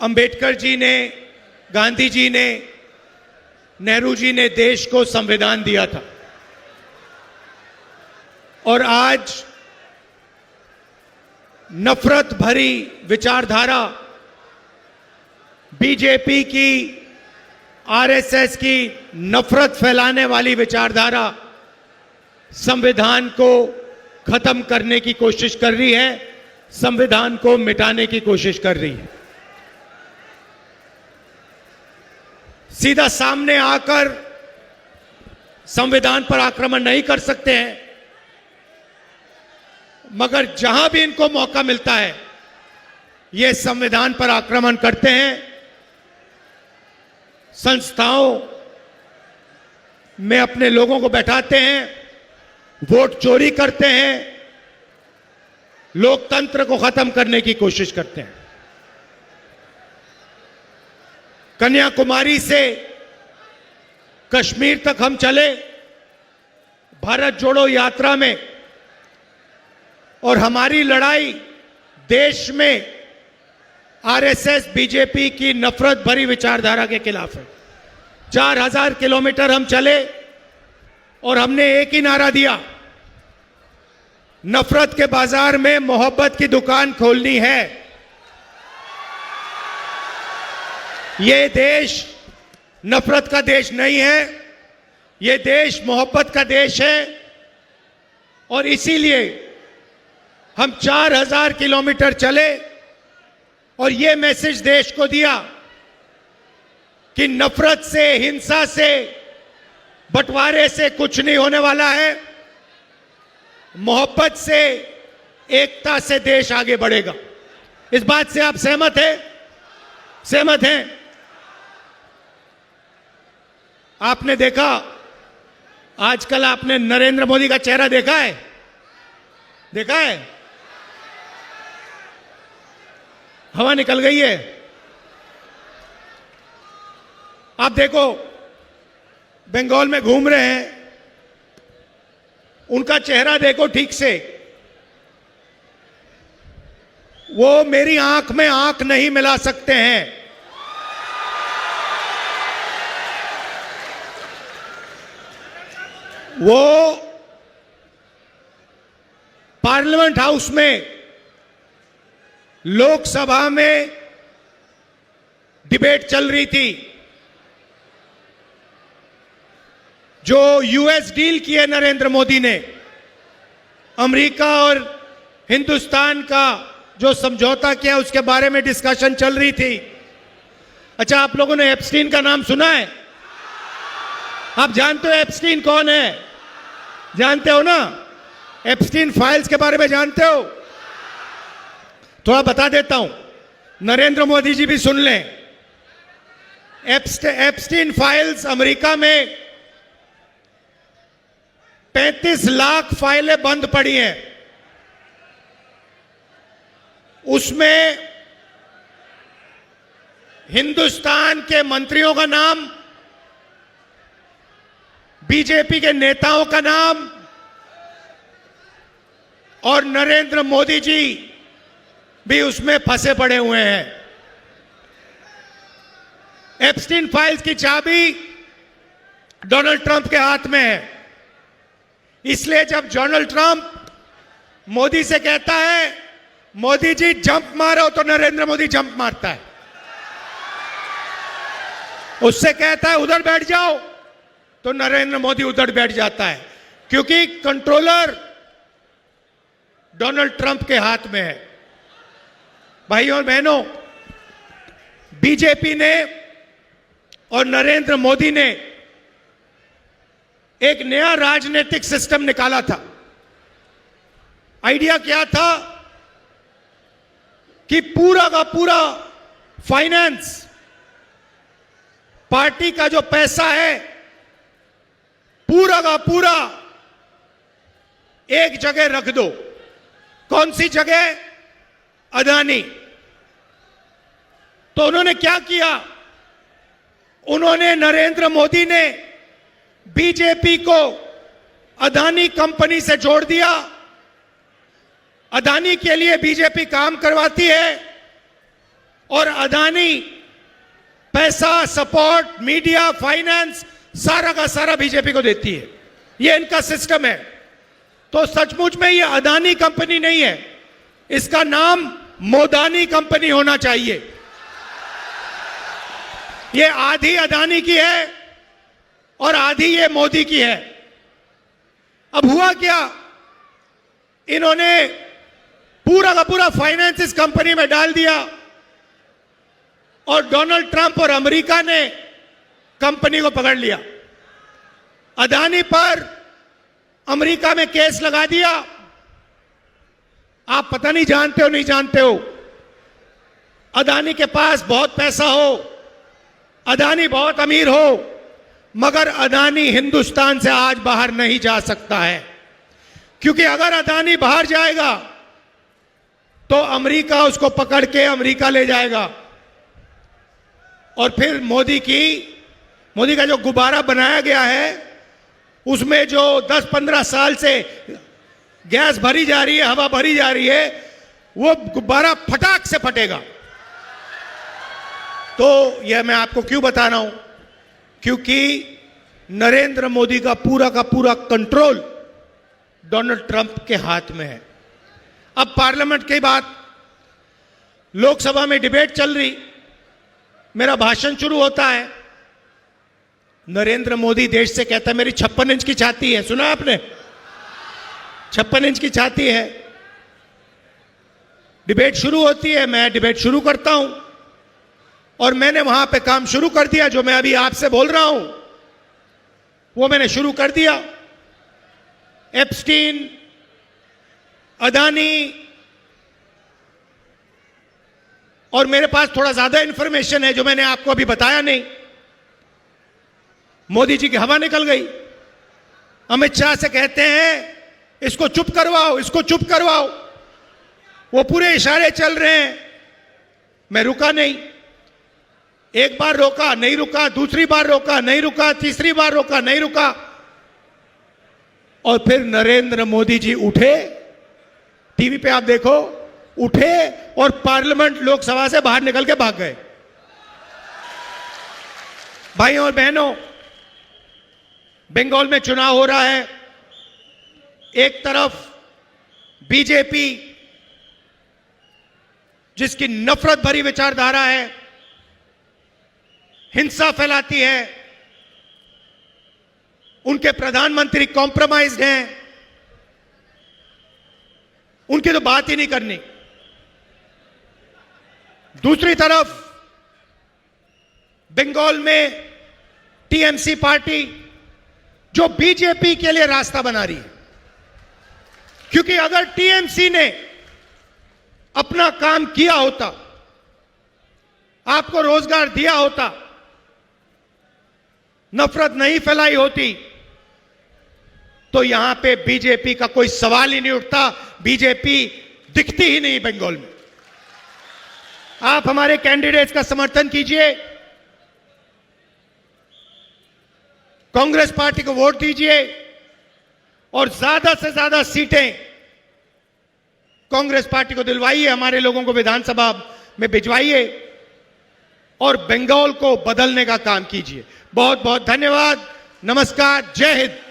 अंबेडकर जी ने, गांधी जी ने, नेहरू जी ने देश को संविधान दिया था और आज नफरत भरी विचारधारा बीजेपी की, आरएसएस की नफरत फैलाने वाली विचारधारा संविधान को खत्म करने की कोशिश कर रही है, संविधान को मिटाने की कोशिश कर रही है। सीधा सामने आकर संविधान पर आक्रमण नहीं कर सकते हैं, मगर जहां भी इनको मौका मिलता है ये संविधान पर आक्रमण करते हैं। संस्थाओं में अपने लोगों को बैठाते हैं, वोट चोरी करते हैं, लोकतंत्र को खत्म करने की कोशिश करते हैं। कन्याकुमारी से कश्मीर तक हम चले भारत जोड़ो यात्रा में, और हमारी लड़ाई देश में आरएसएस, बीजेपी की नफरत भरी विचारधारा के खिलाफ है। 4000 किलोमीटर हम चले और हमने एक ही नारा दिया, नफरत के बाजार में मोहब्बत की दुकान खोलनी है। ये देश नफरत का देश नहीं है, ये देश मोहब्बत का देश है। और इसीलिए हम 4000 किलोमीटर चले और ये मैसेज देश को दिया कि नफरत से, हिंसा से, बंटवारे से कुछ नहीं होने वाला है। मोहब्बत से, एकता से देश आगे बढ़ेगा। इस बात से आप सहमत हैं? सहमत हैं? आपने देखा, आजकल आपने नरेंद्र मोदी का चेहरा देखा है? देखा है? हवा निकल गई है। आप देखो, बंगाल में घूम रहे हैं, उनका चेहरा देखो ठीक से। वो मेरी आंख में आंख नहीं मिला सकते हैं। वो पार्लियामेंट हाउस में, लोकसभा में डिबेट चल रही थी। जो यूएस डील की है नरेंद्र मोदी ने, अमेरिका और हिंदुस्तान का जो समझौता किया उसके बारे में डिस्कशन चल रही थी। अच्छा, आप लोगों ने एप्स्टीन का नाम सुना है? आप जानते हो एप्स्टीन कौन है? जानते हो ना? एप्स्टीन फाइल्स के बारे में जानते हो? थोड़ा बता देता हूं, नरेंद्र मोदी जी भी सुन लें। एप्स्टीन फाइल्स अमेरिका में 35 लाख फाइलें बंद पड़ी हैं। उसमें हिंदुस्तान के मंत्रियों का नाम, बीजेपी के नेताओं का नाम और नरेंद्र मोदी जी भी उसमें फंसे पड़े हुए हैं। एप्स्टीन फाइल्स की चाबी डोनाल्ड ट्रंप के हाथ में है। इसलिए जब डोनाल्ड ट्रंप मोदी से कहता है, मोदी जी जंप मारो, तो नरेंद्र मोदी जंप मारता है। उससे कहता है उधर बैठ जाओ, तो नरेंद्र मोदी उधर बैठ जाता है, क्योंकि कंट्रोलर डोनाल्ड ट्रंप के हाथ में है। भाइयों और बहनों, बीजेपी ने और नरेंद्र मोदी ने एक नया राजनीतिक सिस्टम निकाला था। आइडिया क्या था कि पूरा का पूरा फाइनेंस, पार्टी का जो पैसा है, पूरा का पूरा एक जगह रख दो। कौन सी जगह? अदानी। तो उन्होंने क्या किया? उन्होंने, नरेंद्र मोदी ने बीजेपी को अदानी कंपनी से जोड़ दिया। अदानी के लिए बीजेपी काम करवाती है और अदानी पैसा, सपोर्ट, मीडिया, फाइनेंस सारा का सारा बीजेपी को देती है। ये इनका सिस्टम है। तो सचमुच में ये अदानी कंपनी नहीं है, इसका नाम मोदानी कंपनी होना चाहिए। ये आधी अदानी की है और आधी ये मोदी की है। अब हुआ क्या, इन्होंने पूरा का पूरा फाइनेंस इस कंपनी में डाल दिया और डोनाल्ड ट्रंप और अमेरिका ने कंपनी को पकड़ लिया। अदानी पर अमेरिका में केस लगा दिया। आप पता नहीं जानते हो नहीं जानते हो, अदानी के पास बहुत पैसा हो, अदानी बहुत अमीर हो, मगर अदानी हिंदुस्तान से आज बाहर नहीं जा सकता है। क्योंकि अगर अदानी बाहर जाएगा तो अमेरिका उसको पकड़ के अमेरिका ले जाएगा और फिर मोदी का जो गुब्बारा बनाया गया है उसमें जो 10-15 साल से गैस भरी जा रही है, हवा भरी जा रही है, वो गुब्बारा फटाक से फटेगा। तो यह मैं आपको क्यों बता रहा हूं, क्योंकि नरेंद्र मोदी का पूरा कंट्रोल डोनाल्ड ट्रंप के हाथ में है। अब पार्लियामेंट की बात, लोकसभा में डिबेट चल रही, मेरा भाषण शुरू होता है, नरेंद्र मोदी देश से कहता है मेरी 56 इंच की छाती है। सुना आपने? 56 इंच की छाती है। डिबेट शुरू होती है, मैं डिबेट शुरू करता हूं और मैंने वहां पे काम शुरू कर दिया। जो मैं अभी आपसे बोल रहा हूं वो मैंने शुरू कर दिया। एप्स्टीन, अदानी, और मेरे पास थोड़ा ज्यादा इंफॉर्मेशन है जो मैंने आपको अभी बताया नहीं। मोदी जी की हवा निकल गई। अमित शाह से कहते हैं इसको चुप करवाओ, इसको चुप करवाओ। वो पूरे इशारे चल रहे हैं, मैं रुका नहीं। एक बार रोका, नहीं रुका, दूसरी बार रोका, नहीं रुका, तीसरी बार रोका, नहीं रुका, और फिर नरेंद्र मोदी जी उठे, टीवी पे आप देखो, उठे और पार्लियामेंट लोकसभा से बाहर निकल के भाग गए। भाइयों और बहनों, बंगाल में चुनाव हो रहा है। एक तरफ बीजेपी जिसकी नफरत भरी विचारधारा है, हिंसा फैलाती है, उनके प्रधानमंत्री कॉम्प्रोमाइज्ड हैं, उनकी तो बात ही नहीं करनी। दूसरी तरफ बंगाल में टीएमसी पार्टी जो बीजेपी के लिए रास्ता बना रही है। क्योंकि अगर टीएमसी ने अपना काम किया होता, आपको रोजगार दिया होता, नफरत नहीं फैलाई होती, तो यहां पे बीजेपी का कोई सवाल ही नहीं उठता। बीजेपी दिखती ही नहीं बंगाल में। आप हमारे कैंडिडेट्स का समर्थन कीजिए, कांग्रेस पार्टी को वोट दीजिए और ज्यादा से ज्यादा सीटें कांग्रेस पार्टी को दिलवाइए, हमारे लोगों को विधानसभा में भिजवाइए और बंगाल को बदलने का काम कीजिए। बहुत बहुत धन्यवाद। नमस्कार, जय हिंद।